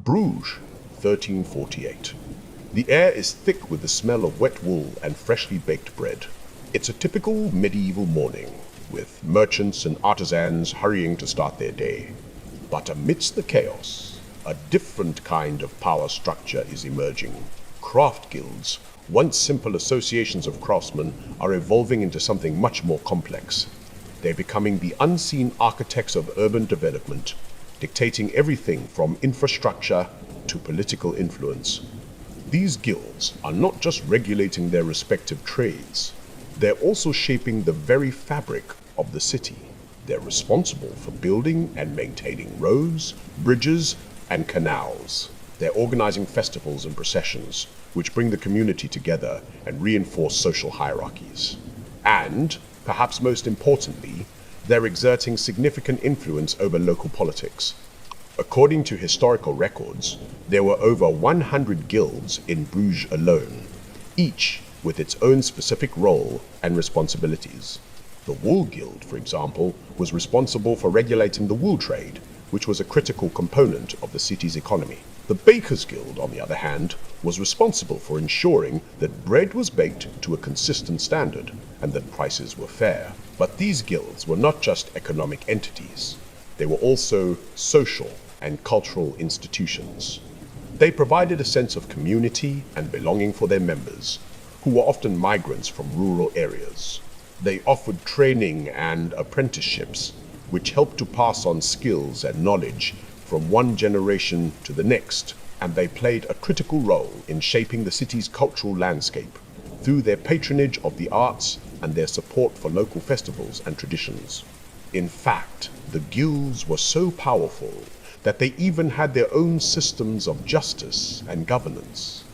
Bruges, 1348. The air is thick with the smell of wet wool and freshly baked bread. It's a typical medieval morning, with merchants and artisans hurrying to start their day. But amidst the chaos, a different kind of power structure is emerging. Craft guilds, once simple associations of craftsmen, are evolving into something much more complex. They're becoming the unseen architects of urban development, dictating everything from infrastructure to political influence. These guilds are not just regulating their respective trades, they're also shaping the very fabric of the city. They're responsible for building and maintaining roads, bridges, and canals. They're organizing festivals and processions, which bring the community together and reinforce social hierarchies. And, perhaps most importantly, they're exerting significant influence over local politics. According to historical records, there were over 100 guilds in Bruges alone, each with its own specific role and responsibilities. The Wool Guild, for example, was responsible for regulating the wool trade, which was a critical component of the city's economy. The Bakers Guild, on the other hand, was responsible for ensuring that bread was baked to a consistent standard and that prices were fair. But these guilds were not just economic entities. They were also social and cultural institutions. They provided a sense of community and belonging for their members, who were often migrants from rural areas. They offered training and apprenticeships, which helped to pass on skills and knowledge from one generation to the next, and they played a critical role in shaping the city's cultural landscape through their patronage of the arts and their support for local festivals and traditions. In fact, the guilds were so powerful that they even had their own systems of justice and governance.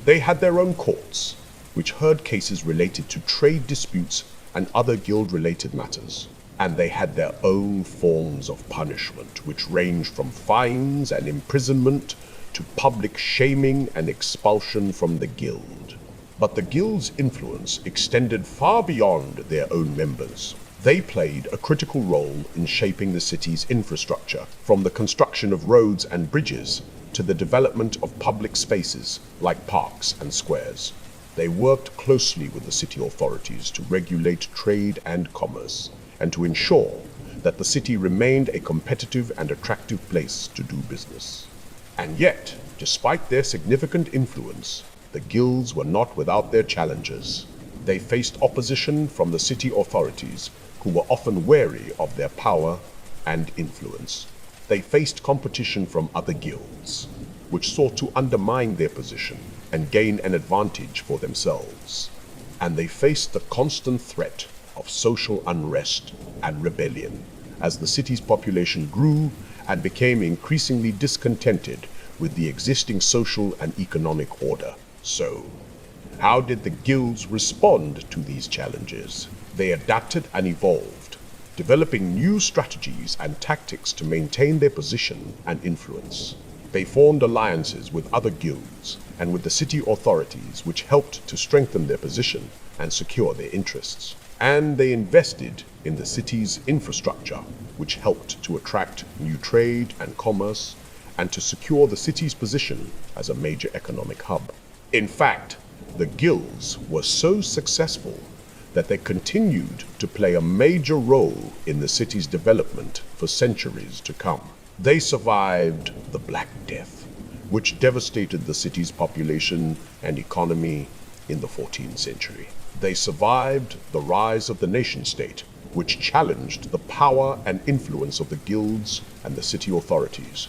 They had their own courts, which heard cases related to trade disputes and other guild-related matters. And they had their own forms of punishment, which ranged from fines and imprisonment to public shaming and expulsion from the guild. But the guild's influence extended far beyond their own members. They played a critical role in shaping the city's infrastructure, from the construction of roads and bridges to the development of public spaces like parks and squares. They worked closely with the city authorities to regulate trade and commerce, and to ensure that the city remained a competitive and attractive place to do business. And yet, despite their significant influence, the guilds were not without their challenges. They faced opposition from the city authorities, who were often wary of their power and influence. They faced competition from other guilds, which sought to undermine their position and gain an advantage for themselves. And they faced the constant threat of social unrest and rebellion as the city's population grew and became increasingly discontented with the existing social and economic order. So, how did the guilds respond to these challenges? They adapted and evolved, developing new strategies and tactics to maintain their position and influence. They formed alliances with other guilds and with the city authorities, which helped to strengthen their position and secure their interests. And they invested in the city's infrastructure, which helped to attract new trade and commerce and to secure the city's position as a major economic hub. In fact, the guilds were so successful that they continued to play a major role in the city's development for centuries to come. They survived the Black Death, which devastated the city's population and economy in the 14th century. They survived the rise of the nation-state, which challenged the power and influence of the guilds and the city authorities.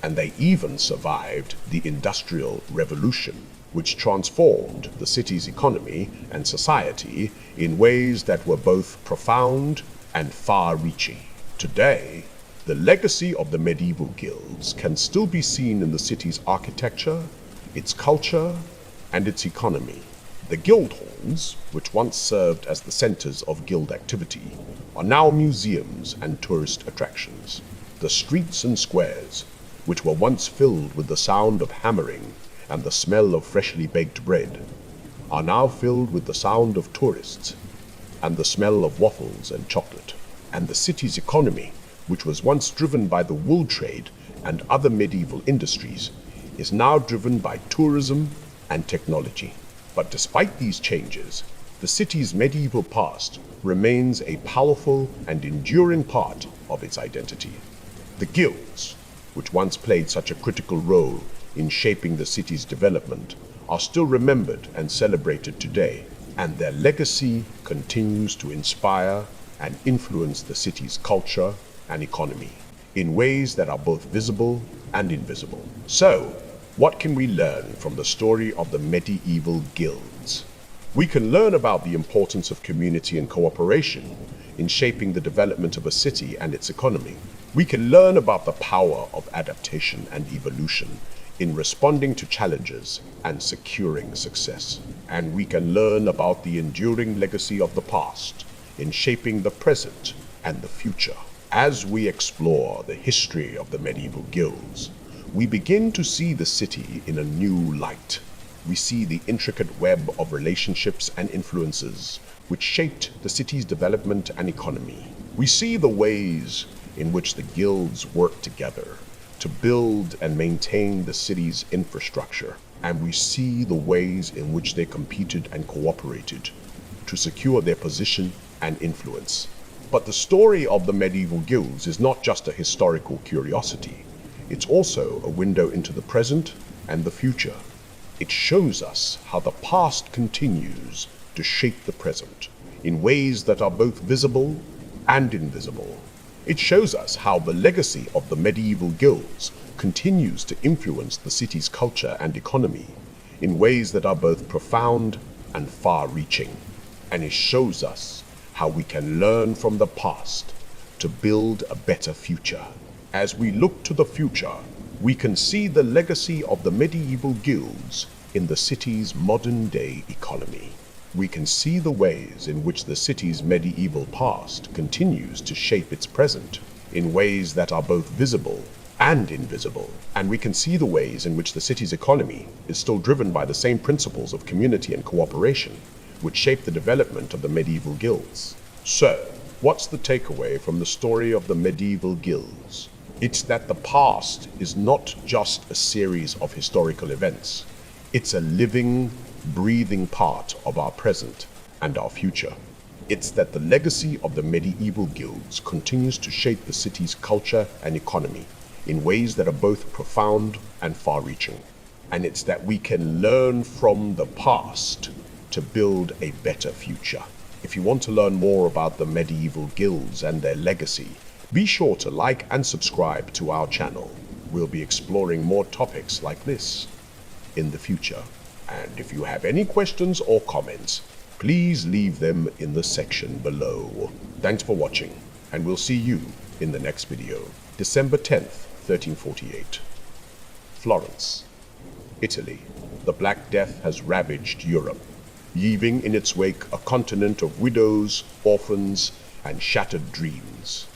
And they even survived the Industrial Revolution, which transformed the city's economy and society in ways that were both profound and far-reaching. Today, the legacy of the medieval guilds can still be seen in the city's architecture, its culture, and its economy. The guild halls, which once served as the centers of guild activity, are now museums and tourist attractions. The streets and squares, which were once filled with the sound of hammering and the smell of freshly baked bread, are now filled with the sound of tourists and the smell of waffles and chocolate. And the city's economy, which was once driven by the wool trade, and other medieval industries, is now driven by tourism and technology. But despite these changes, the city's medieval past remains a powerful and enduring part of its identity. The guilds, which once played such a critical role in shaping the city's development, are still remembered and celebrated today, and their legacy continues to inspire and influence the city's culture and economy in ways that are both visible and invisible. So, what can we learn from the story of the medieval guilds? We can learn about the importance of community and cooperation in shaping the development of a city and its economy. We can learn about the power of adaptation and evolution in responding to challenges and securing success. And we can learn about the enduring legacy of the past in shaping the present and the future. As we explore the history of the medieval guilds, we begin to see the city in a new light. We see the intricate web of relationships and influences which shaped the city's development and economy. We see the ways in which the guilds worked together to build and maintain the city's infrastructure, and we see the ways in which they competed and cooperated to secure their position and influence. But the story of the medieval guilds is not just a historical curiosity. It's also a window into the present and the future. It shows us how the past continues to shape the present in ways that are both visible and invisible. It shows us how the legacy of the medieval guilds continues to influence the city's culture and economy in ways that are both profound and far-reaching. And it shows us how we can learn from the past to build a better future. As we look to the future, we can see the legacy of the medieval guilds in the city's modern-day economy. We can see the ways in which the city's medieval past continues to shape its present in ways that are both visible and invisible. And we can see the ways in which the city's economy is still driven by the same principles of community and cooperation, which shaped the development of the medieval guilds. So, what's the takeaway from the story of the medieval guilds? It's that the past is not just a series of historical events. It's a living, breathing part of our present and our future. It's that the legacy of the medieval guilds continues to shape the city's culture and economy in ways that are both profound and far-reaching. And it's that we can learn from the past to build a better future. If you want to learn more about the medieval guilds and their legacy, be sure to like and subscribe to our channel. We'll be exploring more topics like this in the future. And if you have any questions or comments, please leave them in the section below. Thanks for watching, and we'll see you in the next video. December 10th, 1348. Florence, Italy. The Black Death has ravaged Europe, leaving in its wake a continent of widows, orphans, and shattered dreams.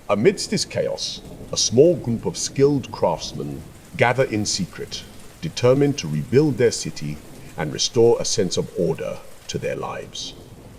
Amidst this chaos, a small group of skilled craftsmen gather in secret, determined to rebuild their city and restore a sense of order to their lives.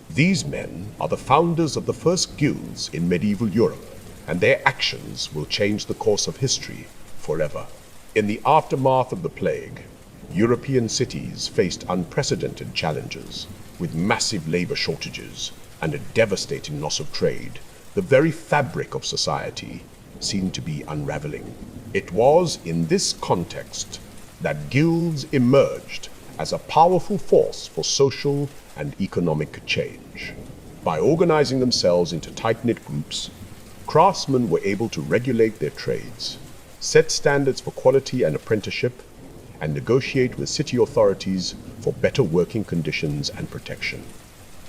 These men are the founders of the first guilds in medieval Europe, and their actions will change the course of history forever. In the aftermath of the plague, European cities faced unprecedented challenges, with massive labor shortages and a devastating loss of trade. The very fabric of society seemed to be unraveling. It was in this context that guilds emerged as a powerful force for social and economic change. By organizing themselves into tight-knit groups, craftsmen were able to regulate their trades, set standards for quality and apprenticeship, and negotiate with city authorities for better working conditions and protection.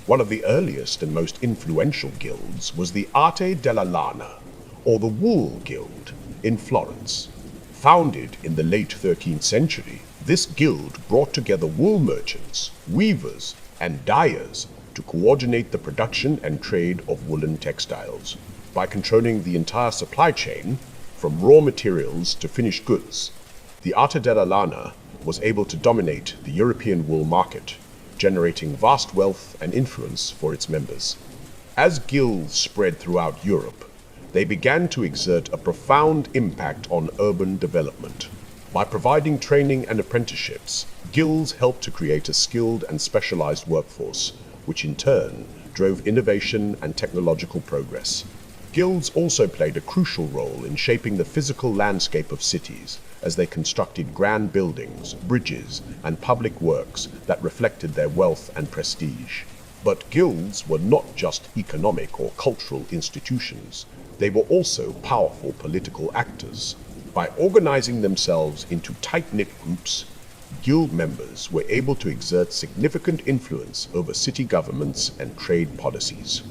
One of the earliest and most influential guilds was the Arte della Lana, or the Wool Guild, in Florence. Founded in the late 13th century, this guild brought together wool merchants, weavers, and dyers to coordinate the production and trade of woolen textiles. By controlling the entire supply chain, from raw materials to finished goods, the Arte della Lana was able to dominate the European wool market, generating vast wealth and influence for its members. As guilds spread throughout Europe, they began to exert a profound impact on urban development. By providing training and apprenticeships, guilds helped to create a skilled and specialized workforce, which in turn drove innovation and technological progress. Guilds also played a crucial role in shaping the physical landscape of cities as they constructed grand buildings, bridges, and public works that reflected their wealth and prestige. But guilds were not just economic or cultural institutions. They were also powerful political actors. By organizing themselves into tight-knit groups, guild members were able to exert significant influence over city governments and trade policies.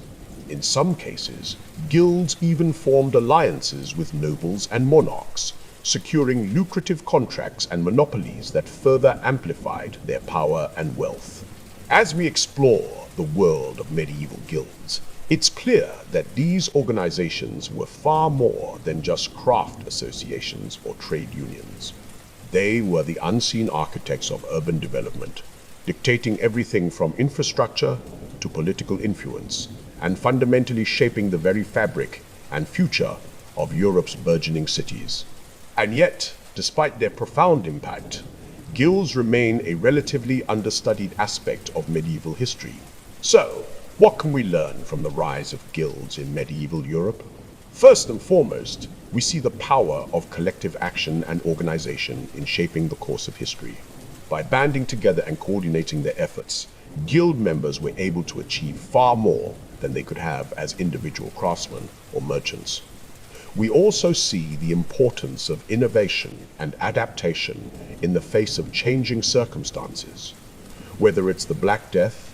In some cases, guilds even formed alliances with nobles and monarchs, securing lucrative contracts and monopolies that further amplified their power and wealth. As we explore the world of medieval guilds, it's clear that these organizations were far more than just craft associations or trade unions. They were the unseen architects of urban development, dictating everything from infrastructure to political influence, and fundamentally shaping the very fabric and future of Europe's burgeoning cities. And yet, despite their profound impact, guilds remain a relatively understudied aspect of medieval history. So, what can we learn from the rise of guilds in medieval Europe? First and foremost, we see the power of collective action and organization in shaping the course of history. By banding together and coordinating their efforts, guild members were able to achieve far more than they could have as individual craftsmen or merchants. We also see the importance of innovation and adaptation in the face of changing circumstances, whether it's the Black Death,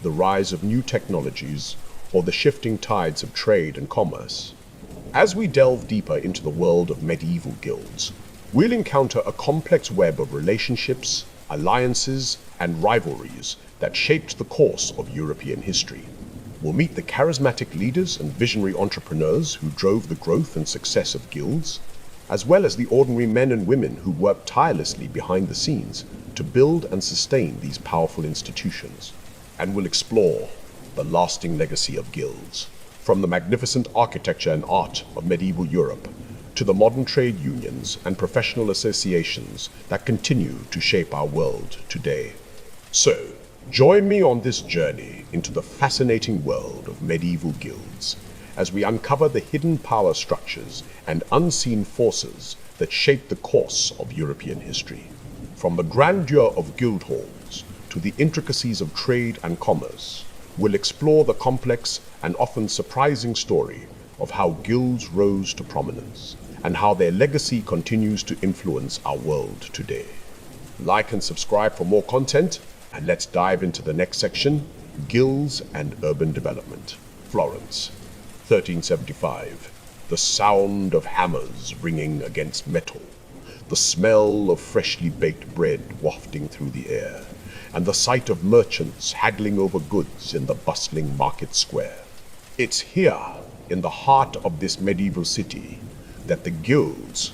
the rise of new technologies, or the shifting tides of trade and commerce. As we delve deeper into the world of medieval guilds, we'll encounter a complex web of relationships, alliances, and rivalries that shaped the course of European history. We'll meet the charismatic leaders and visionary entrepreneurs who drove the growth and success of guilds, as well as the ordinary men and women who worked tirelessly behind the scenes to build and sustain these powerful institutions. And we'll explore the lasting legacy of guilds, from the magnificent architecture and art of medieval Europe to the modern trade unions and professional associations that continue to shape our world today. So, join me on this journey into the fascinating world of medieval guilds as we uncover the hidden power structures and unseen forces that shape the course of European history. From the grandeur of guild halls to the intricacies of trade and commerce, we'll explore the complex and often surprising story of how guilds rose to prominence and how their legacy continues to influence our world today. Like and subscribe for more content, and let's dive into the next section, Guilds and Urban Development. Florence, 1375. The sound of hammers ringing against metal, the smell of freshly baked bread wafting through the air, and the sight of merchants haggling over goods in the bustling market square. It's here, in the heart of this medieval city, that the guilds,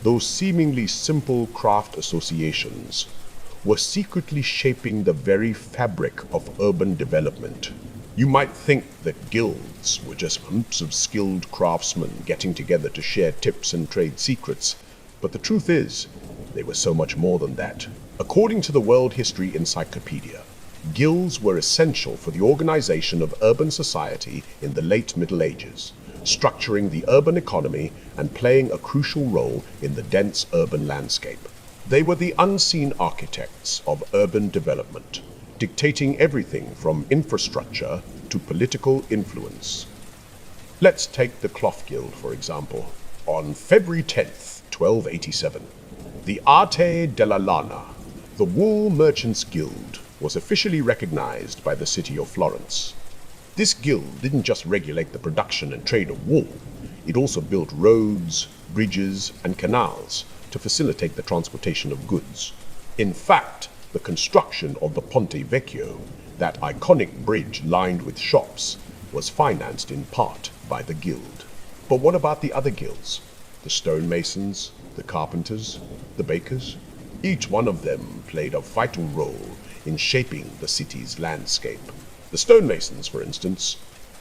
those seemingly simple craft associations, were secretly shaping the very fabric of urban development. You might think that guilds were just groups of skilled craftsmen getting together to share tips and trade secrets, but the truth is, they were so much more than that. According to the World History Encyclopedia, guilds were essential for the organization of urban society in the late Middle Ages, structuring the urban economy and playing a crucial role in the dense urban landscape. They were the unseen architects of urban development, dictating everything from infrastructure to political influence. Let's take the Cloth Guild, for example. On February 10th, 1287, the Arte della Lana, the Wool Merchants Guild, was officially recognized by the city of Florence. This guild didn't just regulate the production and trade of wool, it also built roads, bridges, and canals to facilitate the transportation of goods. In fact, the construction of the Ponte Vecchio, that iconic bridge lined with shops, was financed in part by the guild. But what about the other guilds? The stonemasons, the carpenters, the bakers? Each one of them played a vital role in shaping the city's landscape. The stonemasons, for instance,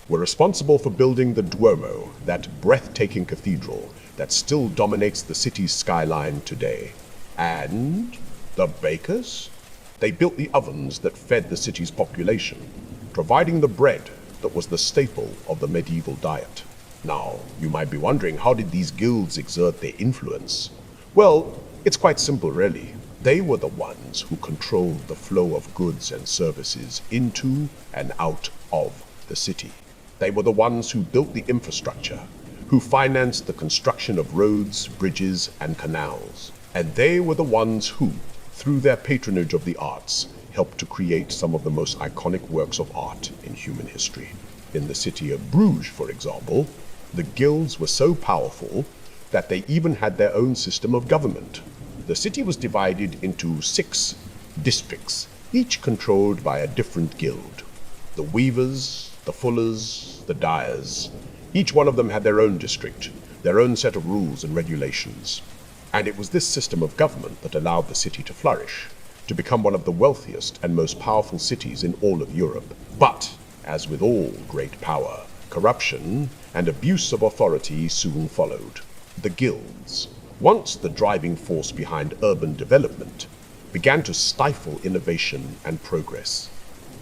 were responsible for building the Duomo, that breathtaking cathedral that still dominates the city's skyline today. And the bakers? They built the ovens that fed the city's population, providing the bread that was the staple of the medieval diet. Now, you might be wondering, how did these guilds exert their influence? Well, it's quite simple, really. They were the ones who controlled the flow of goods and services into and out of the city. They were the ones who built the infrastructure, who financed the construction of roads, bridges, and canals. And they were the ones who, through their patronage of the arts, helped to create some of the most iconic works of art in human history. In the city of Bruges, for example, the guilds were so powerful that they even had their own system of government. The city was divided into 6 districts, each controlled by a different guild. The weavers, the fullers, the dyers, each one of them had their own district, their own set of rules and regulations. And it was this system of government that allowed the city to flourish, to become one of the wealthiest and most powerful cities in all of Europe. But, as with all great power, corruption and abuse of authority soon followed. The guilds, once the driving force behind urban development, began to stifle innovation and progress.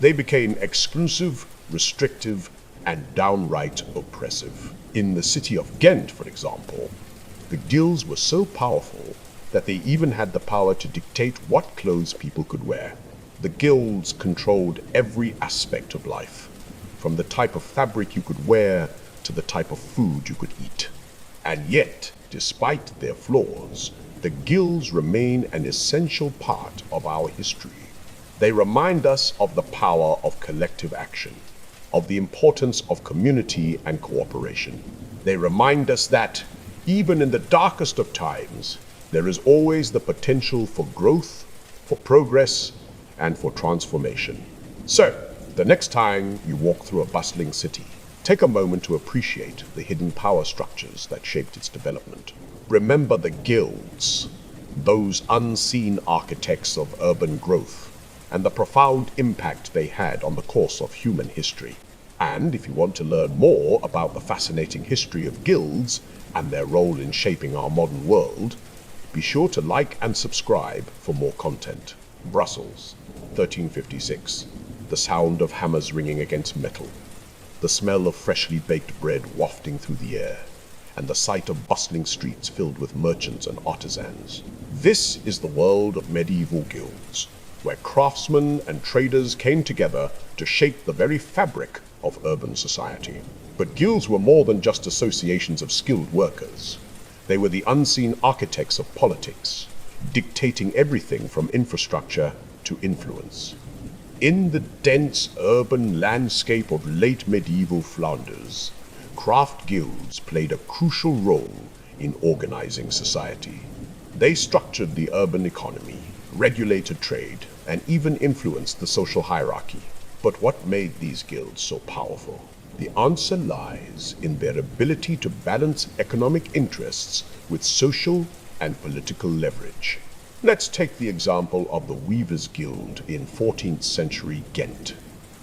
They became exclusive, restrictive, and downright oppressive. In the city of Ghent, for example, the guilds were so powerful that they even had the power to dictate what clothes people could wear. The guilds controlled every aspect of life, from the type of fabric you could wear to the type of food you could eat. And yet, despite their flaws, the guilds remain an essential part of our history. They remind us of the power of collective action, of the importance of community and cooperation. They remind us that, even in the darkest of times, there is always the potential for growth, for progress, and for transformation. So, the next time you walk through a bustling city, take a moment to appreciate the hidden power structures that shaped its development. Remember the guilds, those unseen architects of urban growth, and the profound impact they had on the course of human history. And if you want to learn more about the fascinating history of guilds and their role in shaping our modern world, be sure to like and subscribe for more content. Brussels, 1356. The sound of hammers ringing against metal, the smell of freshly baked bread wafting through the air, and the sight of bustling streets filled with merchants and artisans. This is the world of medieval guilds, where craftsmen and traders came together to shape the very fabric of urban society. But guilds were more than just associations of skilled workers. They were the unseen architects of politics, dictating everything from infrastructure to influence. In the dense urban landscape of late medieval Flanders, craft guilds played a crucial role in organizing society. They structured the urban economy, regulated trade, and even influenced the social hierarchy. But what made these guilds so powerful? The answer lies in their ability to balance economic interests with social and political leverage. Let's take the example of the Weavers' Guild in 14th century Ghent.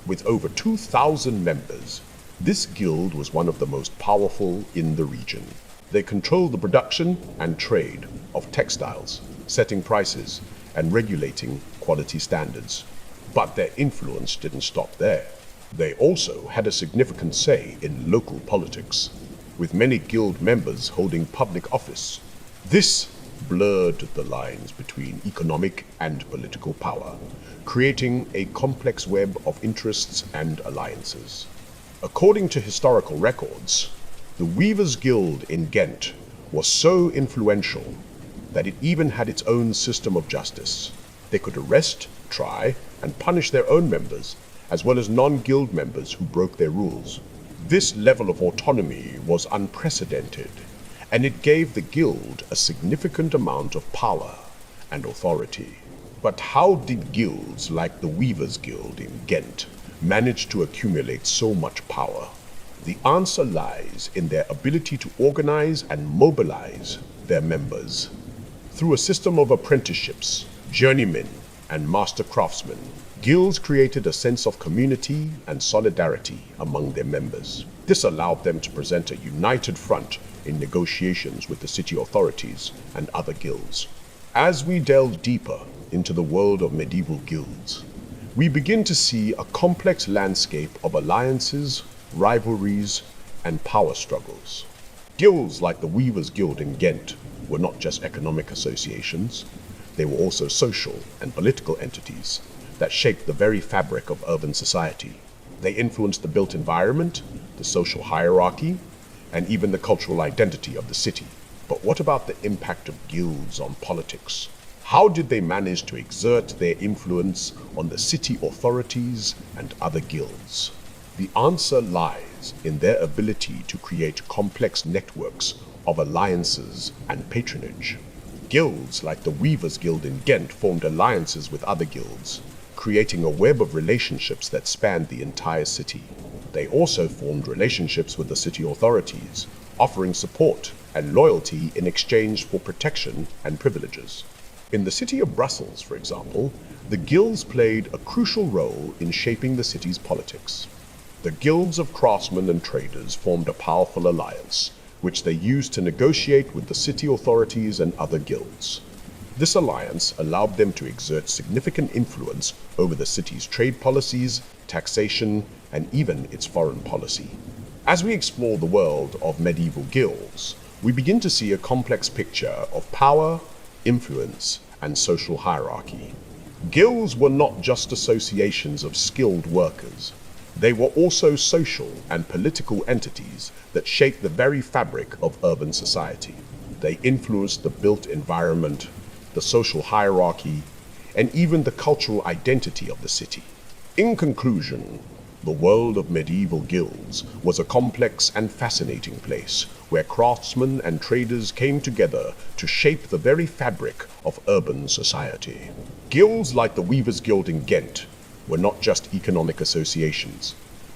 With over 2,000 members, this guild was one of the most powerful in the region. They controlled the production and trade of textiles, setting prices, and regulating quality standards. But their influence didn't stop there. They also had a significant say in local politics, with many guild members holding public office. This blurred the lines between economic and political power, creating a complex web of interests and alliances. According to historical records, the Weavers' Guild in Ghent was so influential that it even had its own system of justice. They could arrest, try, and punish their own members, as well as non-guild members who broke their rules. This level of autonomy was unprecedented, and it gave the guild a significant amount of power and authority. But how did guilds like the Weavers' Guild in Ghent manage to accumulate so much power? The answer lies in their ability to organize and mobilize their members. Through a system of apprenticeships, journeymen, and master craftsmen, Guilds created a sense of community and solidarity among their members. This allowed them to present a united front in negotiations with the city authorities and other guilds. As we delve deeper into the world of medieval guilds, we begin to see a complex landscape of alliances, rivalries, and power struggles. Guilds like the Weavers' Guild in Ghent were not just economic associations, they were also social and political entities that shaped the very fabric of urban society. They influenced the built environment, the social hierarchy, and even the cultural identity of the city. But what about the impact of guilds on politics? How did they manage to exert their influence on the city authorities and other guilds? The answer lies in their ability to create complex networks of alliances and patronage. Guilds like the Weavers' Guild in Ghent formed alliances with other guilds, creating a web of relationships that spanned the entire city. They also formed relationships with the city authorities, offering support and loyalty in exchange for protection and privileges. In the city of Brussels, for example, the guilds played a crucial role in shaping the city's politics. The guilds of craftsmen and traders formed a powerful alliance, which they used to negotiate with the city authorities and other guilds. This alliance allowed them to exert significant influence over the city's trade policies, taxation, and even its foreign policy. As we explore the world of medieval guilds, we begin to see a complex picture of power, influence, and social hierarchy. Guilds were not just associations of skilled workers. They were also social and political entities that shaped the very fabric of urban society. They influenced the built environment, the social hierarchy, and even the cultural identity of the city. In conclusion, the world of medieval guilds was a complex and fascinating place where craftsmen and traders came together to shape the very fabric of urban society. Guilds like the Weavers' Guild in Ghent were not just economic associations.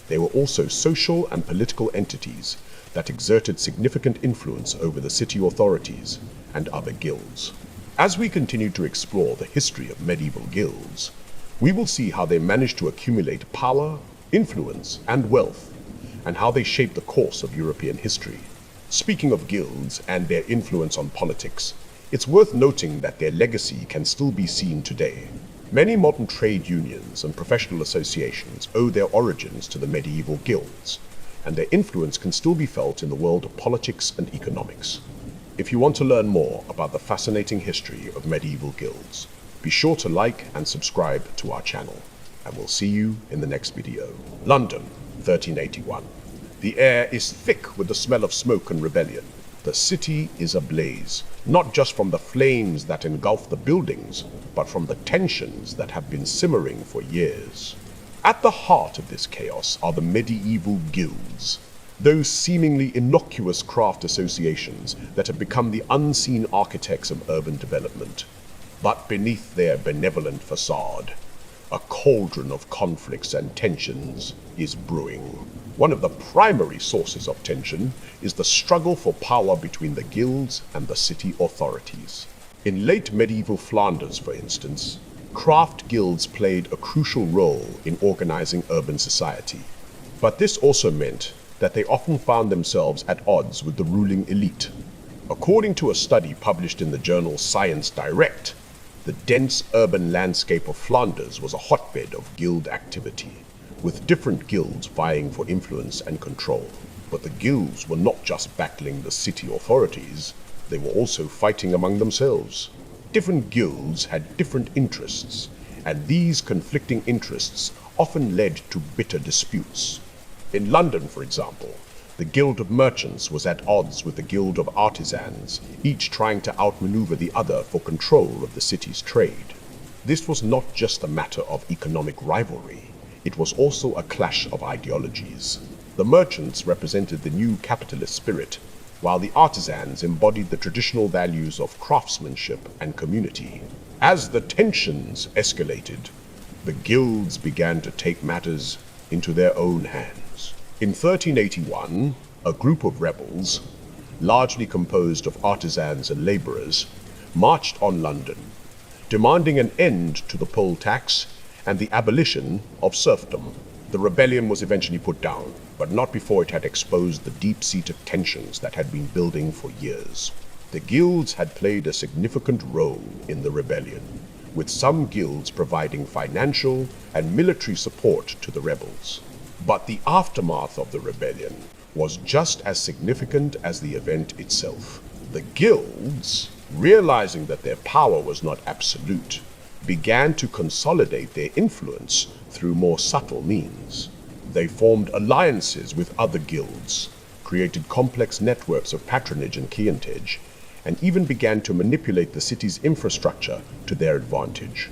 They were also social and political entities that exerted significant influence over the city authorities and other guilds. As we continue to explore the history of medieval guilds, we will see how they managed to accumulate power, influence, and wealth, and how they shaped the course of European history. Speaking of guilds and their influence on politics, it's worth noting that their legacy can still be seen today. Many modern trade unions and professional associations owe their origins to the medieval guilds, and their influence can still be felt in the world of politics and economics. If you want to learn more about the fascinating history of medieval guilds, be sure to like and subscribe to our channel, and we'll see you in the next video. London, 1381. The air is thick with the smell of smoke and rebellion. The city is ablaze, not just from the flames that engulf the buildings, but from the tensions that have been simmering for years. At the heart of this chaos are the medieval guilds, those seemingly innocuous craft associations that have become the unseen architects of urban development. But beneath their benevolent facade, a cauldron of conflicts and tensions is brewing. One of the primary sources of tension is the struggle for power between the guilds and the city authorities. In late medieval Flanders, for instance, craft guilds played a crucial role in organizing urban society. But this also meant that they often found themselves at odds with the ruling elite. According to a study published in the journal Science Direct, the dense urban landscape of Flanders was a hotbed of guild activity, with different guilds vying for influence and control. But the guilds were not just battling the city authorities, they were also fighting among themselves. Different guilds had different interests, and these conflicting interests often led to bitter disputes. In London, for example, the Guild of Merchants was at odds with the Guild of Artisans, each trying to outmaneuver the other for control of the city's trade. This was not just a matter of economic rivalry, it was also a clash of ideologies. The merchants represented the new capitalist spirit, while the artisans embodied the traditional values of craftsmanship and community. As the tensions escalated, the guilds began to take matters into their own hands. In 1381, a group of rebels, largely composed of artisans and laborers, marched on London, demanding an end to the poll tax and the abolition of serfdom. The rebellion was eventually put down, but not before it had exposed the deep-seated tensions that had been building for years. The guilds had played a significant role in the rebellion, with some guilds providing financial and military support to the rebels. But the aftermath of the rebellion was just as significant as the event itself. The guilds, realizing that their power was not absolute, began to consolidate their influence through more subtle means. They formed alliances with other guilds, created complex networks of patronage and clientage, and even began to manipulate the city's infrastructure to their advantage.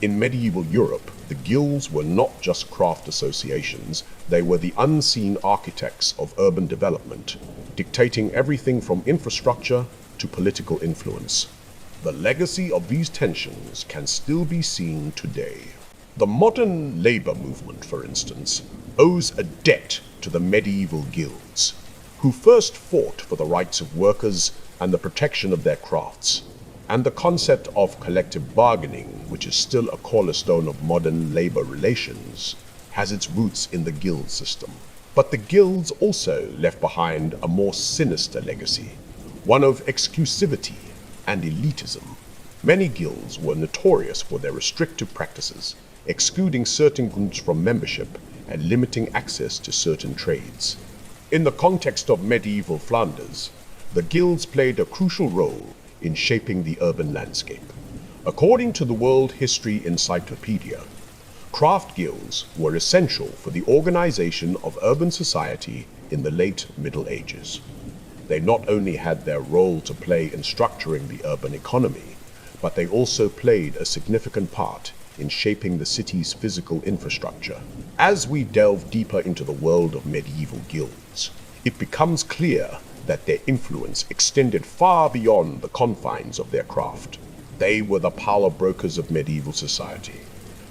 In medieval Europe, the guilds were not just craft associations, they were the unseen architects of urban development, dictating everything from infrastructure to political influence. The legacy of these tensions can still be seen today. The modern labor movement, for instance, owes a debt to the medieval guilds, who first fought for the rights of workers and the protection of their crafts. And the concept of collective bargaining, which is still a cornerstone of modern labor relations, has its roots in the guild system. But the guilds also left behind a more sinister legacy, one of exclusivity and elitism. Many guilds were notorious for their restrictive practices, excluding certain groups from membership and limiting access to certain trades. In the context of medieval Flanders, the guilds played a crucial role in shaping the urban landscape. According to the World History Encyclopedia, craft guilds were essential for the organization of urban society in the late Middle Ages. They not only had their role to play in structuring the urban economy, but they also played a significant part in shaping the city's physical infrastructure. As we delve deeper into the world of medieval guilds, it becomes clear that their influence extended far beyond the confines of their craft. They were the power brokers of medieval society,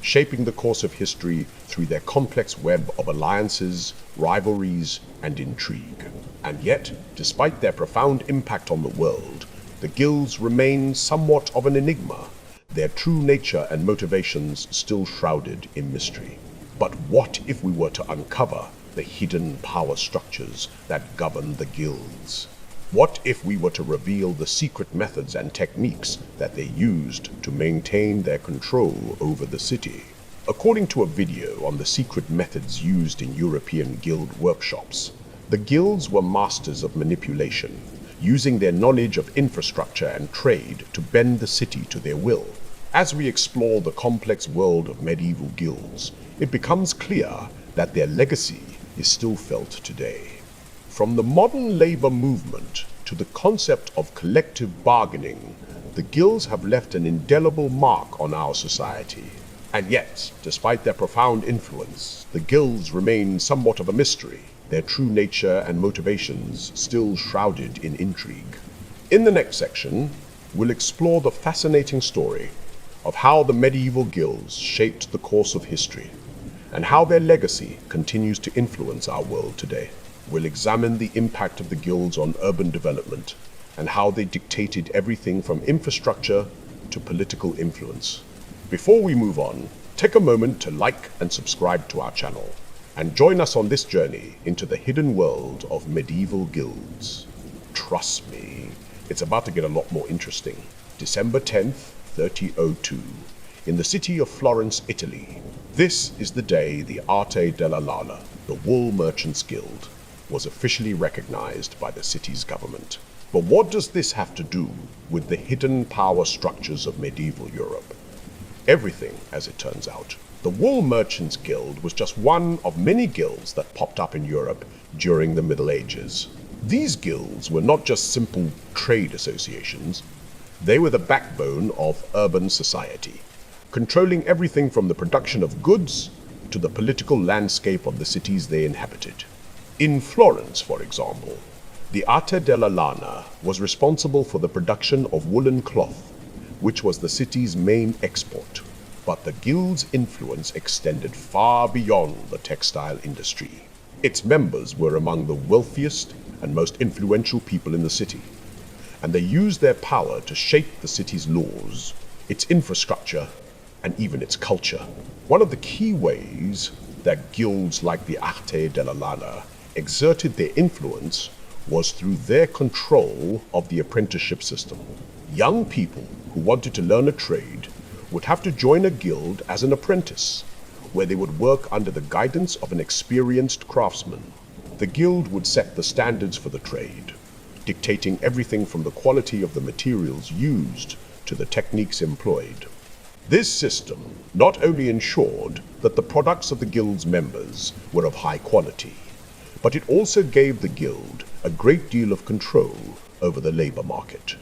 shaping the course of history through their complex web of alliances, rivalries, and intrigue. And yet, despite their profound impact on the world, the guilds remain somewhat of an enigma, their true nature and motivations still shrouded in mystery. But what if we were to uncover the hidden power structures that govern the guilds? What if we were to reveal the secret methods and techniques that they used to maintain their control over the city? According to a video on the secret methods used in European guild workshops, the guilds were masters of manipulation, using their knowledge of infrastructure and trade to bend the city to their will. As we explore the complex world of medieval guilds, it becomes clear that their legacy is still felt today. From the modern labor movement to the concept of collective bargaining, the guilds have left an indelible mark on our society. And yet, despite their profound influence, the guilds remain somewhat of a mystery, their true nature and motivations still shrouded in intrigue. In the next section, we'll explore the fascinating story of how the medieval guilds shaped the course of history, and how their legacy continues to influence our world today. We'll examine the impact of the guilds on urban development, and how they dictated everything from infrastructure to political influence. Before we move on, take a moment to like and subscribe to our channel, and join us on this journey into the hidden world of medieval guilds. Trust me, it's about to get a lot more interesting. December 10th, 3002, in the city of Florence, Italy. This is the day the Arte della Lana, the Wool Merchants Guild, was officially recognized by the city's government. But what does this have to do with the hidden power structures of medieval Europe? Everything, as it turns out. The Wool Merchants Guild was just one of many guilds that popped up in Europe during the Middle Ages. These guilds were not just simple trade associations, they were the backbone of urban society, controlling everything from the production of goods to the political landscape of the cities they inhabited. In Florence, for example, the Arte della Lana was responsible for the production of woolen cloth, which was the city's main export. But the guild's influence extended far beyond the textile industry. Its members were among the wealthiest and most influential people in the city, and they used their power to shape the city's laws, its infrastructure, and even its culture. One of the key ways that guilds like the Arte della Lana exerted their influence was through their control of the apprenticeship system. Young people who wanted to learn a trade would have to join a guild as an apprentice, where they would work under the guidance of an experienced craftsman. The guild would set the standards for the trade, dictating everything from the quality of the materials used to the techniques employed. This system not only ensured that the products of the guild's members were of high quality, but it also gave the guild a great deal of control over the labor market.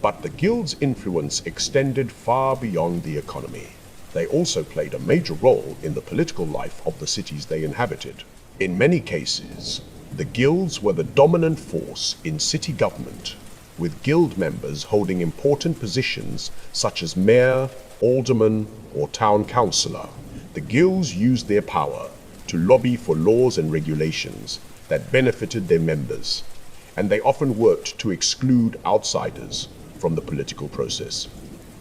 But the guild's influence extended far beyond the economy. They also played a major role in the political life of the cities they inhabited. In many cases, the guilds were the dominant force in city government, with guild members holding important positions such as mayor, alderman, or town councillor. The guilds used their power to lobby for laws and regulations that benefited their members, and they often worked to exclude outsiders from the political process.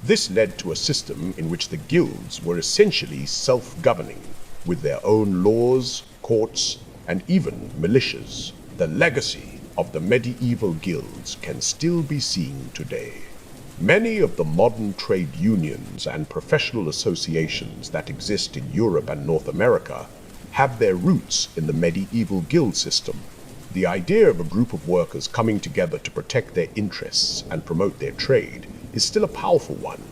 This led to a system in which the guilds were essentially self-governing, with their own laws, courts, and even militias. The legacy of the medieval guilds can still be seen today. Many of the modern trade unions and professional associations that exist in Europe and North America have their roots in the medieval guild system. The idea of a group of workers coming together to protect their interests and promote their trade is still a powerful one,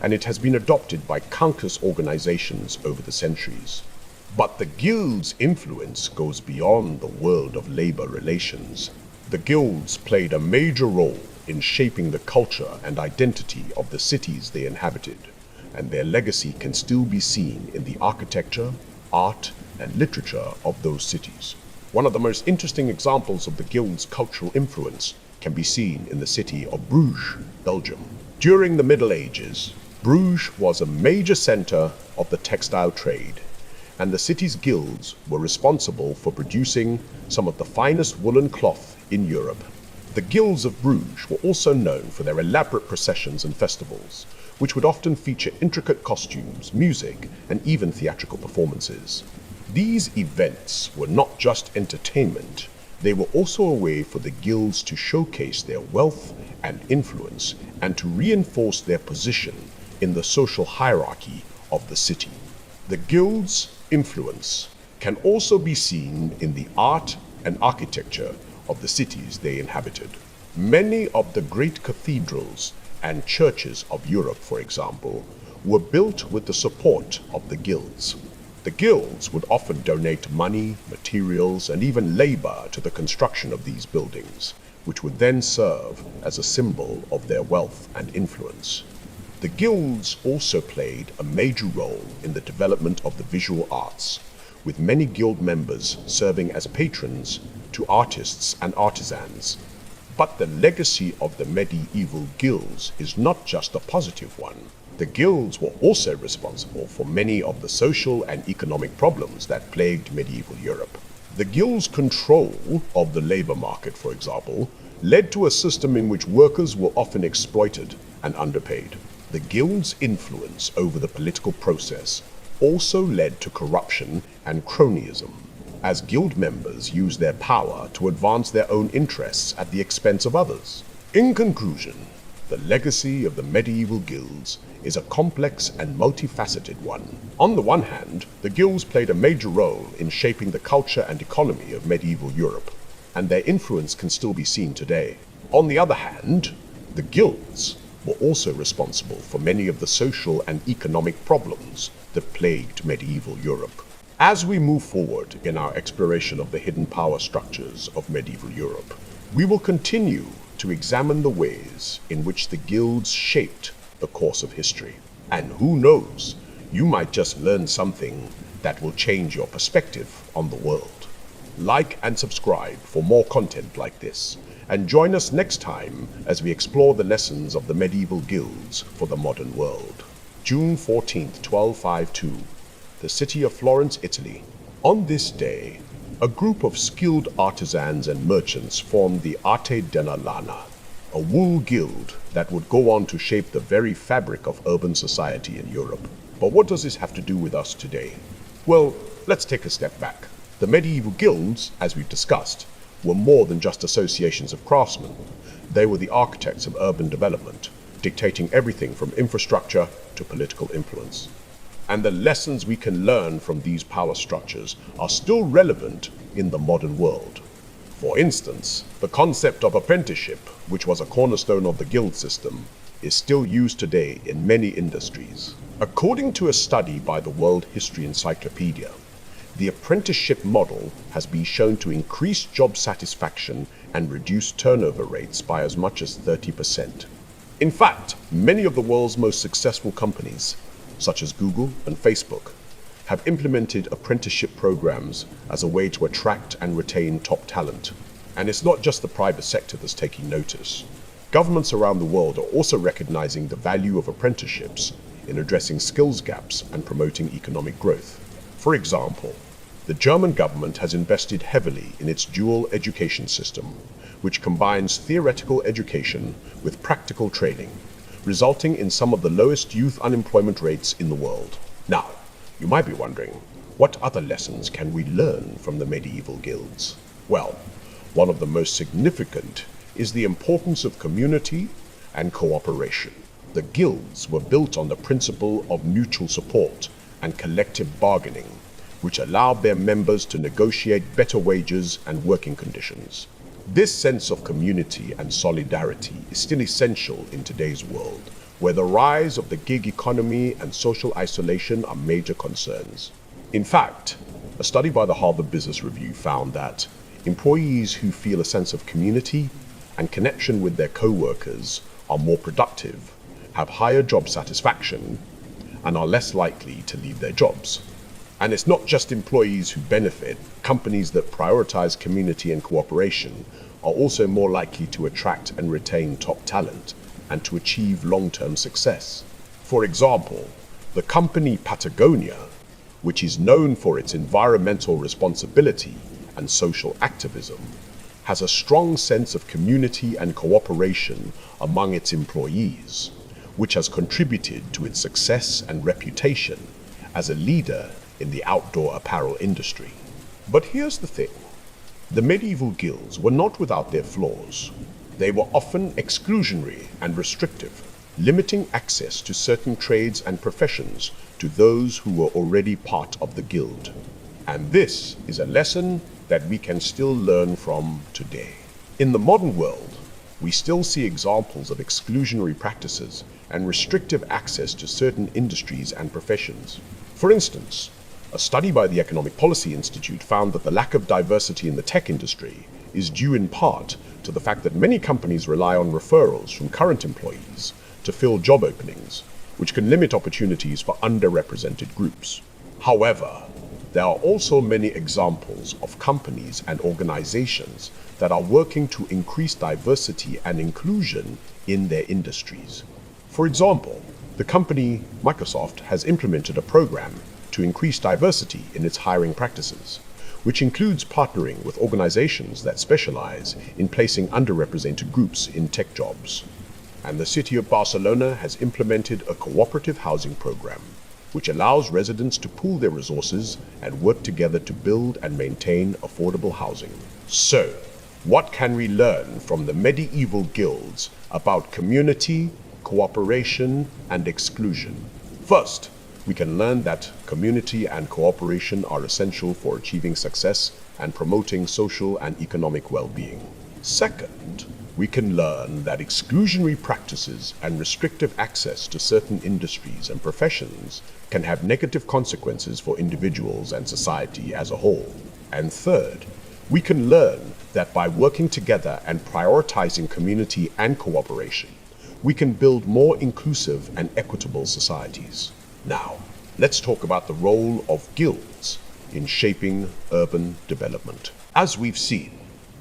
and it has been adopted by countless organizations over the centuries. But the guild's influence goes beyond the world of labor relations. The guilds played a major role in shaping the culture and identity of the cities they inhabited, and their legacy can still be seen in the architecture, art, and literature of those cities. One of the most interesting examples of the guild's cultural influence can be seen in the city of Bruges, Belgium. During the Middle Ages, Bruges was a major center of the textile trade, and the city's guilds were responsible for producing some of the finest woolen cloth in Europe. The guilds of Bruges were also known for their elaborate processions and festivals, which would often feature intricate costumes, music, and even theatrical performances. These events were not just entertainment, they were also a way for the guilds to showcase their wealth and influence and to reinforce their position in the social hierarchy of the city. The guild's influence can also be seen in the art and architecture of the cities they inhabited. Many of the great cathedrals and churches of Europe, for example, were built with the support of the guilds. The guilds would often donate money, materials, and even labor to the construction of these buildings, which would then serve as a symbol of their wealth and influence. The guilds also played a major role in the development of the visual arts, with many guild members serving as patrons to artists and artisans. But the legacy of the medieval guilds is not just a positive one. The guilds were also responsible for many of the social and economic problems that plagued medieval Europe. The guild's control of the labor market, for example, led to a system in which workers were often exploited and underpaid. The guild's influence over the political process also led to corruption and cronyism, as guild members used their power to advance their own interests at the expense of others. In conclusion, the legacy of the medieval guilds is a complex and multifaceted one. On the one hand, the guilds played a major role in shaping the culture and economy of medieval Europe, and their influence can still be seen today. On the other hand, the guilds were also responsible for many of the social and economic problems that plagued medieval Europe. As we move forward in our exploration of the hidden power structures of medieval Europe, we will continue to examine the ways in which the guilds shaped the course of history. And who knows, you might just learn something that will change your perspective on the world. Like and subscribe for more content like this, and join us next time as we explore the lessons of the medieval guilds for the modern world. June 14th, 1252, the city of Florence, Italy. On this day, a group of skilled artisans and merchants formed the Arte della Lana, a wool guild that would go on to shape the very fabric of urban society in Europe. But what does this have to do with us today? Well, let's take a step back. The medieval guilds, as we've discussed, were more than just associations of craftsmen. They were the architects of urban development, dictating everything from infrastructure to political influence. And the lessons we can learn from these power structures are still relevant in the modern world. For instance, the concept of apprenticeship, which was a cornerstone of the guild system, is still used today in many industries. According to a study by the World History Encyclopedia, the apprenticeship model has been shown to increase job satisfaction and reduce turnover rates by as much as 30%. In fact, many of the world's most successful companies, such as Google and Facebook, have implemented apprenticeship programs as a way to attract and retain top talent. And it's not just the private sector that's taking notice. Governments around the world are also recognizing the value of apprenticeships in addressing skills gaps and promoting economic growth. For example, the German government has invested heavily in its dual education system, which combines theoretical education with practical training, resulting in some of the lowest youth unemployment rates in the world. Now, you might be wondering, what other lessons can we learn from the medieval guilds? Well, one of the most significant is the importance of community and cooperation. The guilds were built on the principle of mutual support and collective bargaining, which allowed their members to negotiate better wages and working conditions. This sense of community and solidarity is still essential in today's world, where the rise of the gig economy and social isolation are major concerns. In fact, a study by the Harvard Business Review found that employees who feel a sense of community and connection with their co-workers are more productive, have higher job satisfaction, and are less likely to leave their jobs. And it's not just employees who benefit. Companies that prioritize community and cooperation are also more likely to attract and retain top talent and to achieve long-term success. For example, the company Patagonia, which is known for its environmental responsibility and social activism, has a strong sense of community and cooperation among its employees, which has contributed to its success and reputation as a leader in the outdoor apparel industry. But here's the thing. The medieval guilds were not without their flaws. They were often exclusionary and restrictive, limiting access to certain trades and professions to those who were already part of the guild. And this is a lesson that we can still learn from today. In the modern world, we still see examples of exclusionary practices and restrictive access to certain industries and professions. For instance, a study by the Economic Policy Institute found that the lack of diversity in the tech industry is due in part to the fact that many companies rely on referrals from current employees to fill job openings, which can limit opportunities for underrepresented groups. However, there are also many examples of companies and organizations that are working to increase diversity and inclusion in their industries. For example, the company Microsoft has implemented a program to increase diversity in its hiring practices, which includes partnering with organizations that specialize in placing underrepresented groups in tech jobs. And the city of Barcelona has implemented a cooperative housing program, which allows residents to pool their resources and work together to build and maintain affordable housing. So, what can we learn from the medieval guilds about community, cooperation, and exclusion? First, we can learn that community and cooperation are essential for achieving success and promoting social and economic well-being. Second, we can learn that exclusionary practices and restrictive access to certain industries and professions can have negative consequences for individuals and society as a whole. And third, we can learn that by working together and prioritizing community and cooperation, we can build more inclusive and equitable societies. Now, let's talk about the role of guilds in shaping urban development. As we've seen,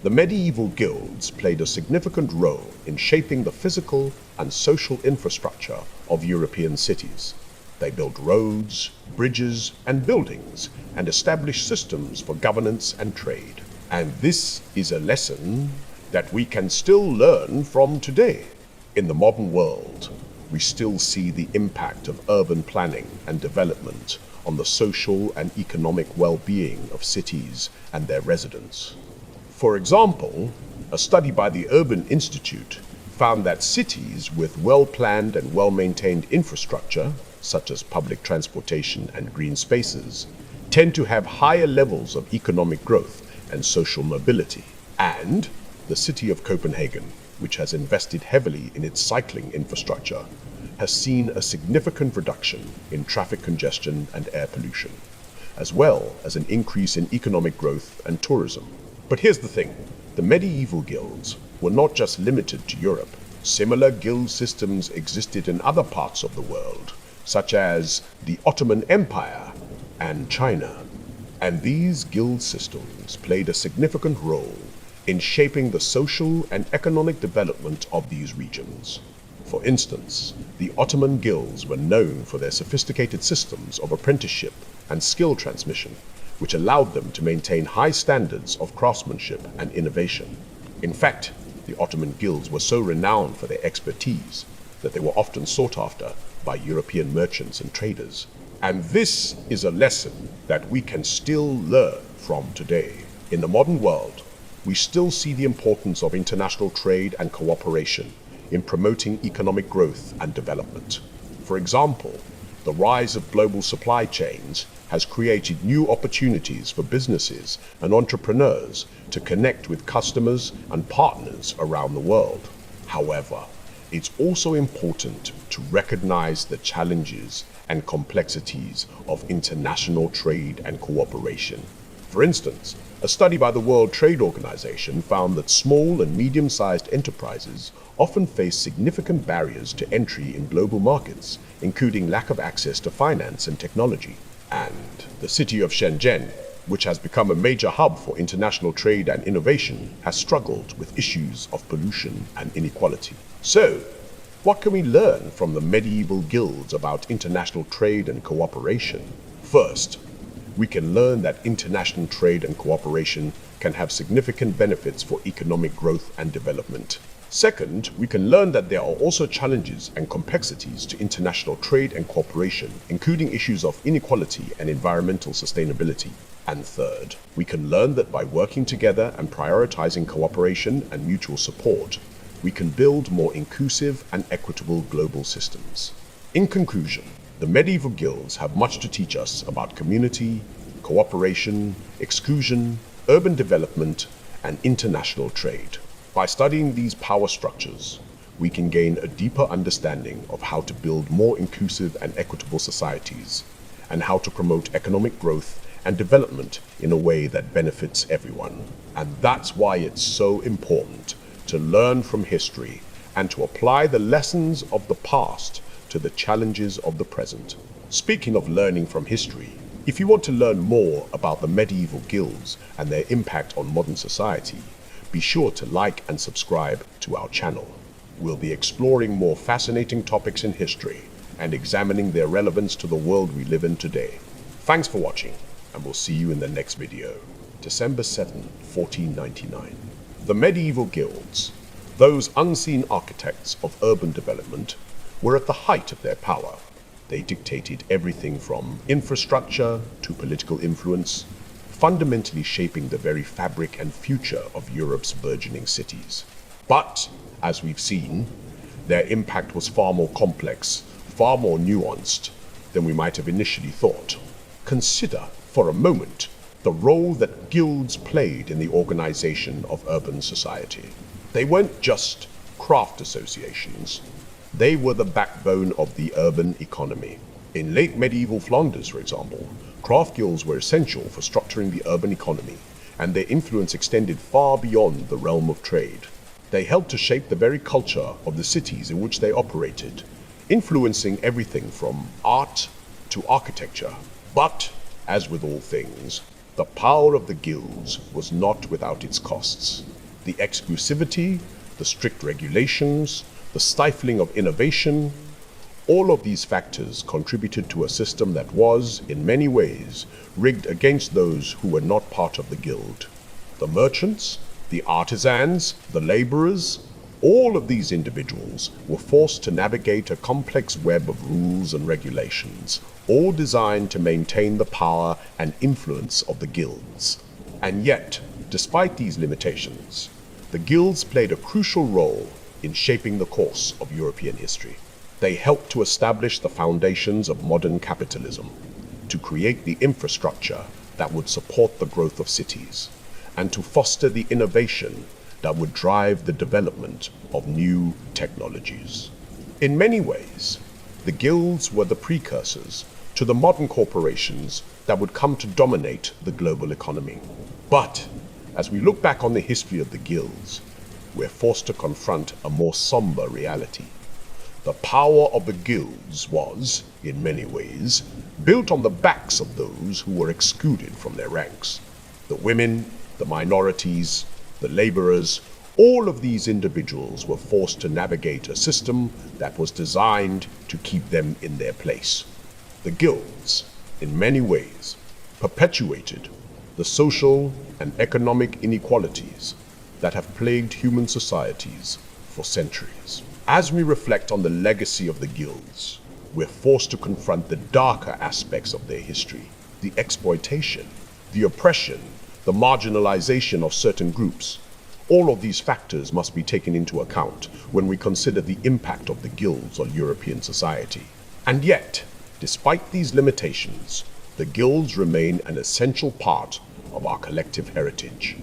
the medieval guilds played a significant role in shaping the physical and social infrastructure of European cities. They built roads, bridges, and buildings, and established systems for governance and trade. And this is a lesson that we can still learn from today. In the modern world, we still see the impact of urban planning and development on the social and economic well-being of cities and their residents. For example, a study by the Urban Institute found that cities with well-planned and well-maintained infrastructure, such as public transportation and green spaces, tend to have higher levels of economic growth and social mobility. And the city of Copenhagen, which has invested heavily in its cycling infrastructure, has seen a significant reduction in traffic congestion and air pollution, as well as an increase in economic growth and tourism. But here's the thing, the medieval guilds were not just limited to Europe. Similar guild systems existed in other parts of the world, such as the Ottoman Empire and China. And these guild systems played a significant role in shaping the social and economic development of these regions. For instance, the Ottoman guilds were known for their sophisticated systems of apprenticeship and skill transmission, which allowed them to maintain high standards of craftsmanship and innovation. In fact, the Ottoman guilds were so renowned for their expertise that they were often sought after by European merchants and traders. And this is a lesson that we can still learn from today. In the modern world, we still see the importance of international trade and cooperation in promoting economic growth and development. For example, the rise of global supply chains has created new opportunities for businesses and entrepreneurs to connect with customers and partners around the world. However, it's also important to recognize the challenges and complexities of international trade and cooperation. For instance, a study by the World Trade Organization found that small and medium-sized enterprises often face significant barriers to entry in global markets, including lack of access to finance and technology. And the city of Shenzhen, which has become a major hub for international trade and innovation, has struggled with issues of pollution and inequality. So, what can we learn from the medieval guilds about international trade and cooperation? First, we can learn that international trade and cooperation can have significant benefits for economic growth and development. Second, we can learn that there are also challenges and complexities to international trade and cooperation, including issues of inequality and environmental sustainability. And third, we can learn that by working together and prioritizing cooperation and mutual support, we can build more inclusive and equitable global systems. In conclusion, the medieval guilds have much to teach us about community, cooperation, exclusion, urban development, and international trade. By studying these power structures, we can gain a deeper understanding of how to build more inclusive and equitable societies, and how to promote economic growth and development in a way that benefits everyone. And that's why it's so important to learn from history and to apply the lessons of the past to the challenges of the present. Speaking of learning from history, if you want to learn more about the medieval guilds and their impact on modern society, be sure to like and subscribe to our channel. We'll be exploring more fascinating topics in history and examining their relevance to the world we live in today. Thanks for watching, and we'll see you in the next video. December 7, 1499. The medieval guilds, those unseen architects of urban development, were at the height of their power. They dictated everything from infrastructure to political influence, fundamentally shaping the very fabric and future of Europe's burgeoning cities. But, as we've seen, their impact was far more complex, far more nuanced than we might have initially thought. Consider, for a moment, the role that guilds played in the organization of urban society. They weren't just craft associations. They were the backbone of the urban economy. In late medieval Flanders, for example, craft guilds were essential for structuring the urban economy, and their influence extended far beyond the realm of trade. They helped to shape the very culture of the cities in which they operated, influencing everything from art to architecture. But, as with all things, the power of the guilds was not without its costs. The exclusivity, the strict regulations, the stifling of innovation, all of these factors contributed to a system that was, in many ways, rigged against those who were not part of the guild. The merchants, the artisans, the laborers, All of these individuals were forced to navigate a complex web of rules and regulations, all designed to maintain the power and influence of the guilds. And yet, despite these limitations, the guilds played a crucial role in shaping the course of European history. They helped to establish the foundations of modern capitalism, to create the infrastructure that would support the growth of cities, and to foster the innovation that would drive the development of new technologies. In many ways, the guilds were the precursors to the modern corporations that would come to dominate the global economy. But as we look back on the history of the guilds, we're forced to confront a more somber reality. The power of the guilds was, in many ways, built on the backs of those who were excluded from their ranks. The women, the minorities, the laborers, all of these individuals were forced to navigate a system that was designed to keep them in their place. The guilds, in many ways, perpetuated the social and economic inequalities that have plagued human societies for centuries. As we reflect on the legacy of the guilds, we're forced to confront the darker aspects of their history, the exploitation, the oppression, the marginalization of certain groups. All of these factors must be taken into account when we consider the impact of the guilds on European society. And yet, despite these limitations, the guilds remain an essential part of our collective heritage,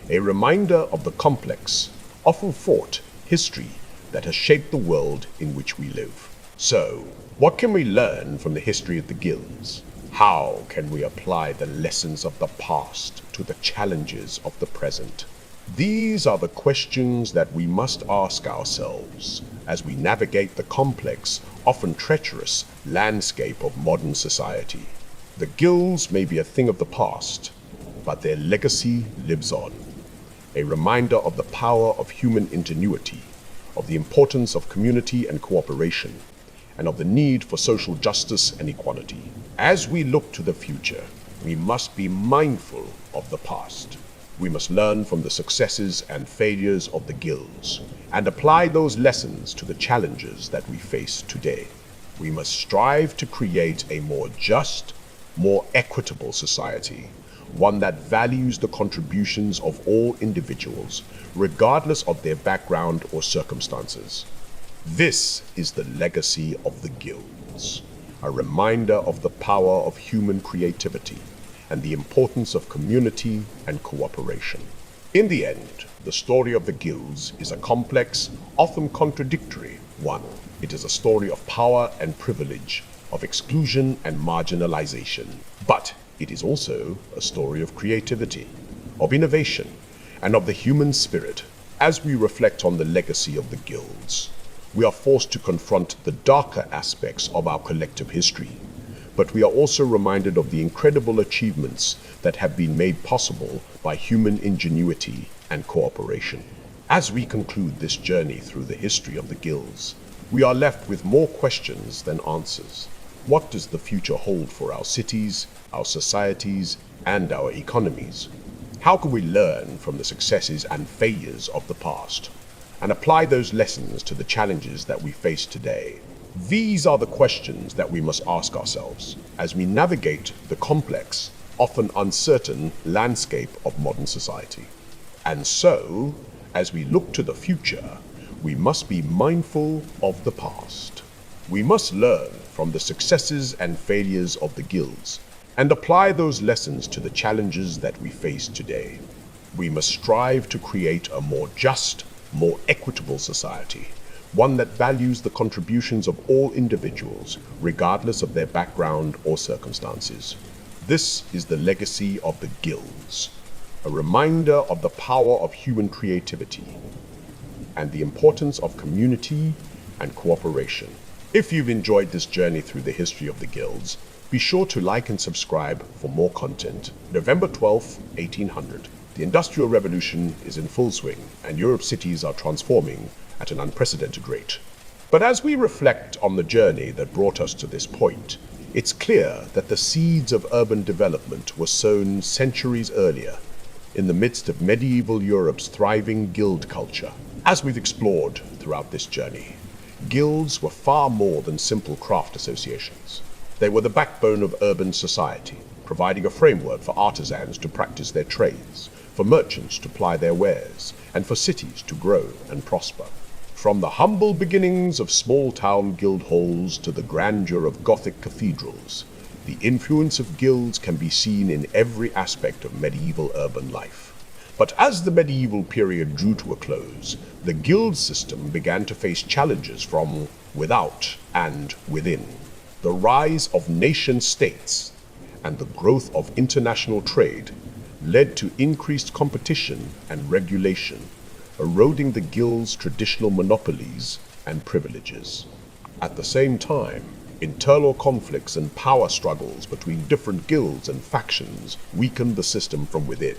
a reminder of the complex, often fraught history that has shaped the world in which we live. So, what can we learn from the history of the guilds? How can we apply the lessons of the past to the challenges of the present? These are the questions that we must ask ourselves as we navigate the complex, often treacherous landscape of modern society. The guilds may be a thing of the past, but their legacy lives on. A reminder of the power of human ingenuity, of the importance of community and cooperation, and of the need for social justice and equality. As we look to the future, we must be mindful of the past. We must learn from the successes and failures of the guilds and apply those lessons to the challenges that we face today. We must strive to create a more just, more equitable society, one that values the contributions of all individuals, regardless of their background or circumstances. This is the legacy of the guilds, a reminder of the power of human creativity and the importance of community and cooperation. In the end, the story of the guilds is a complex, often contradictory one. It is a story of power and privilege, of exclusion and marginalization. But it is also a story of creativity, of innovation, and of the human spirit. As we reflect on the legacy of the guilds, we are forced to confront the darker aspects of our collective history, but we are also reminded of the incredible achievements that have been made possible by human ingenuity and cooperation. As we conclude this journey through the history of the guilds, we are left with more questions than answers. What does the future hold for our cities, our societies, and our economies? How can we learn from the successes and failures of the past and apply those lessons to the challenges that we face today? These are the questions that we must ask ourselves as we navigate the complex, often uncertain landscape of modern society. And so, as we look to the future, we must be mindful of the past. We must learn from the successes and failures of the guilds and apply those lessons to the challenges that we face today. We must strive to create a more just, more equitable society, one that values the contributions of all individuals, regardless of their background or circumstances. This is the legacy of the guilds, a reminder of the power of human creativity and the importance of community and cooperation. If you've enjoyed this journey through the history of the guilds, be sure to like and subscribe for more content. November 12th, 1800. The Industrial Revolution is in full swing, and Europe's cities are transforming at an unprecedented rate. But as we reflect on the journey that brought us to this point, it's clear that the seeds of urban development were sown centuries earlier, in the midst of medieval Europe's thriving guild culture. As we've explored throughout this journey, guilds were far more than simple craft associations. They were the backbone of urban society, providing a framework for artisans to practice their trades, for merchants to ply their wares, and for cities to grow and prosper. From the humble beginnings of small-town guild halls to the grandeur of Gothic cathedrals, the influence of guilds can be seen in every aspect of medieval urban life. But as the medieval period drew to a close, the guild system began to face challenges from without and within. The rise of nation-states and the growth of international trade led to increased competition and regulation, eroding the guild's traditional monopolies and privileges. At the same time, internal conflicts and power struggles between different guilds and factions weakened the system from within,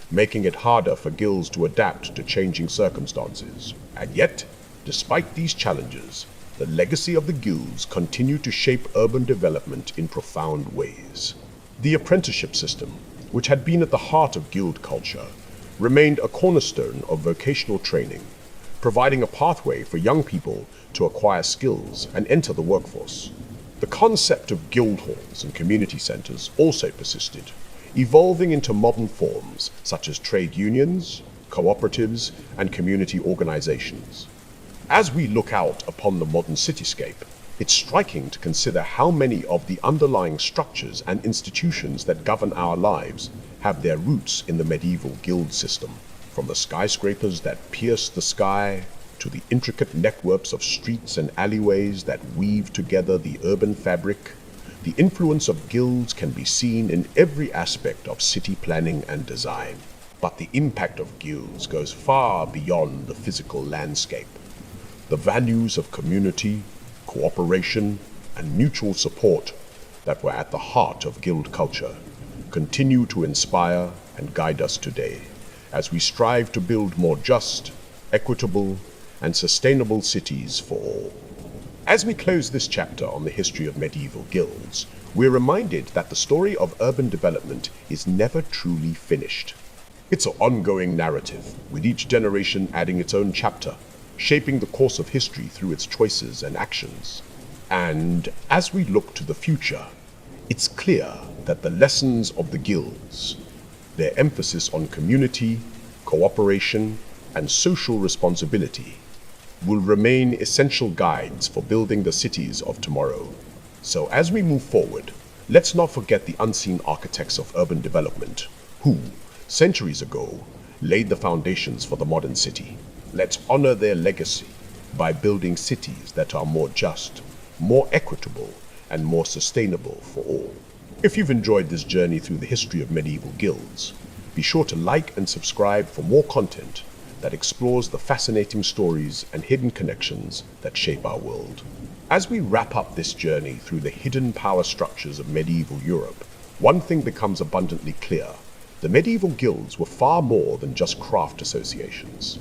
making it harder for guilds to adapt to changing circumstances. And yet, despite these challenges, the legacy of the guilds continued to shape urban development in profound ways. The apprenticeship system, which had been at the heart of guild culture, remained a cornerstone of vocational training, providing a pathway for young people to acquire skills and enter the workforce. The concept of guild halls and community centers also persisted, evolving into modern forms such as trade unions, cooperatives, and community organizations. As we look out upon the modern cityscape, it's striking to consider how many of the underlying structures and institutions that govern our lives have their roots in the medieval guild system. From the skyscrapers that pierce the sky, to the intricate networks of streets and alleyways that weave together the urban fabric, the influence of guilds can be seen in every aspect of city planning and design. But the impact of guilds goes far beyond the physical landscape. The values of community, cooperation, and mutual support that were at the heart of guild culture continue to inspire and guide us today as we strive to build more just, equitable, and sustainable cities for all. As we close this chapter on the history of medieval guilds, we're reminded that the story of urban development is never truly finished. It's an ongoing narrative, with each generation adding its own chapter, shaping the course of history through its choices and actions. And as we look to the future, it's clear that the lessons of the guilds, their emphasis on community, cooperation, and social responsibility, will remain essential guides for building the cities of tomorrow. So as we move forward, let's not forget the unseen architects of urban development, who, centuries ago, laid the foundations for the modern city. Let's honor their legacy by building cities that are more just, more equitable, and more sustainable for all. If you've enjoyed this journey through the history of medieval guilds, be sure to like and subscribe for more content that explores the fascinating stories and hidden connections that shape our world. As we wrap up this journey through the hidden power structures of medieval Europe, one thing becomes abundantly clear. The medieval guilds were far more than just craft associations.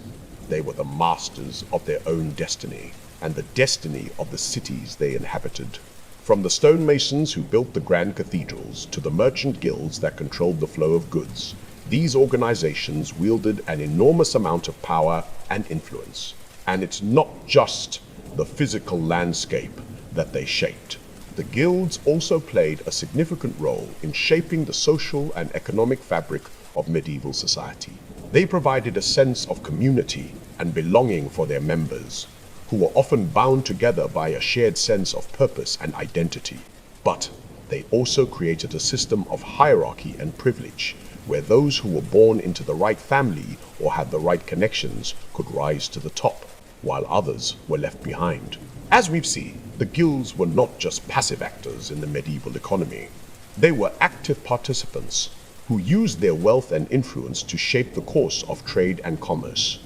They were the masters of their own destiny and the destiny of the cities they inhabited. From the stonemasons who built the grand cathedrals to the merchant guilds that controlled the flow of goods, these organizations wielded an enormous amount of power and influence. And it's not just the physical landscape that they shaped. The guilds also played a significant role in shaping the social and economic fabric of medieval society. They provided a sense of community and belonging for their members, who were often bound together by a shared sense of purpose and identity. But they also created a system of hierarchy and privilege, where those who were born into the right family or had the right connections could rise to the top, while others were left behind. As we've seen, the guilds were not just passive actors in the medieval economy. They were active participants who used their wealth and influence to shape the course of trade and commerce.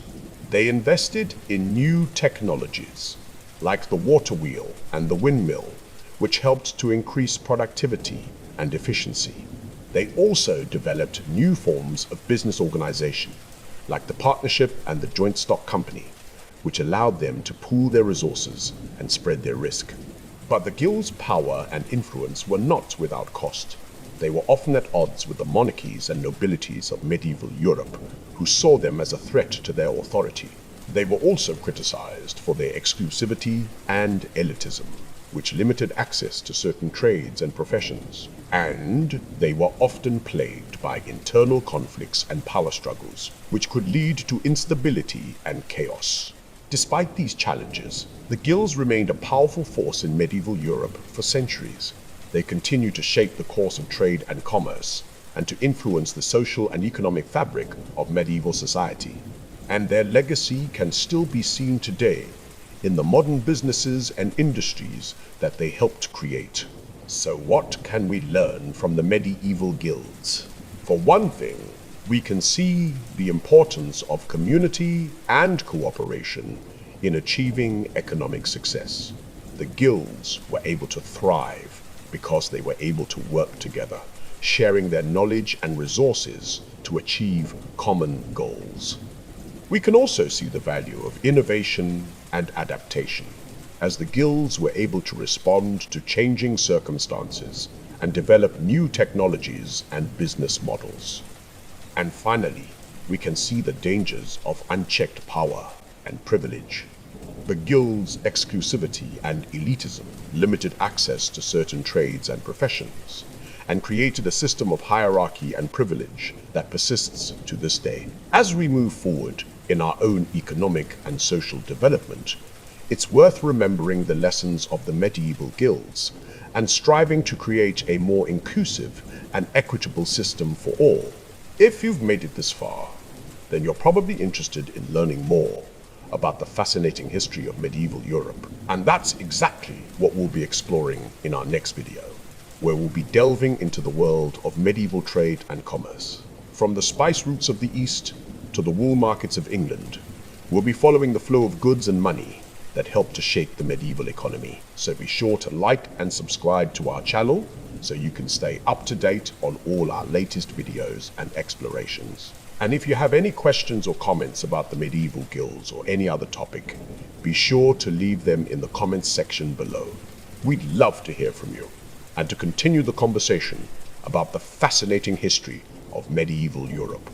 They invested in new technologies, like the water wheel and the windmill, which helped to increase productivity and efficiency. They also developed new forms of business organization, like the partnership and the joint stock company, which allowed them to pool their resources and spread their risk. But the guild's power and influence were not without cost. They were often at odds with the monarchies and nobilities of medieval Europe, who saw them as a threat to their authority. They were also criticized for their exclusivity and elitism, which limited access to certain trades and professions, and they were often plagued by internal conflicts and power struggles, which could lead to instability and chaos. Despite these challenges, the guilds remained a powerful force in medieval Europe for centuries. They continued to shape the course of trade and commerce, and to influence the social and economic fabric of medieval society. And their legacy can still be seen today in the modern businesses and industries that they helped create. So what can we learn from the medieval guilds? For one thing, we can see the importance of community and cooperation in achieving economic success. The guilds were able to thrive because they were able to work together, sharing their knowledge and resources to achieve common goals. We can also see the value of innovation and adaptation, as the guilds were able to respond to changing circumstances and develop new technologies and business models. And finally, we can see the dangers of unchecked power and privilege. The guild's exclusivity and elitism limited access to certain trades and professions, and created a system of hierarchy and privilege that persists to this day. As we move forward in our own economic and social development, it's worth remembering the lessons of the medieval guilds and striving to create a more inclusive and equitable system for all. If you've made it this far, then you're probably interested in learning more about the fascinating history of medieval Europe. And that's exactly what we'll be exploring in our next video, where we'll be delving into the world of medieval trade and commerce. From the spice routes of the East to the wool markets of England, we'll be following the flow of goods and money that helped to shape the medieval economy. So be sure to like and subscribe to our channel so you can stay up to date on all our latest videos and explorations. And if you have any questions or comments about the medieval guilds or any other topic, be sure to leave them in the comments section below. We'd love to hear from you and to continue the conversation about the fascinating history of medieval Europe.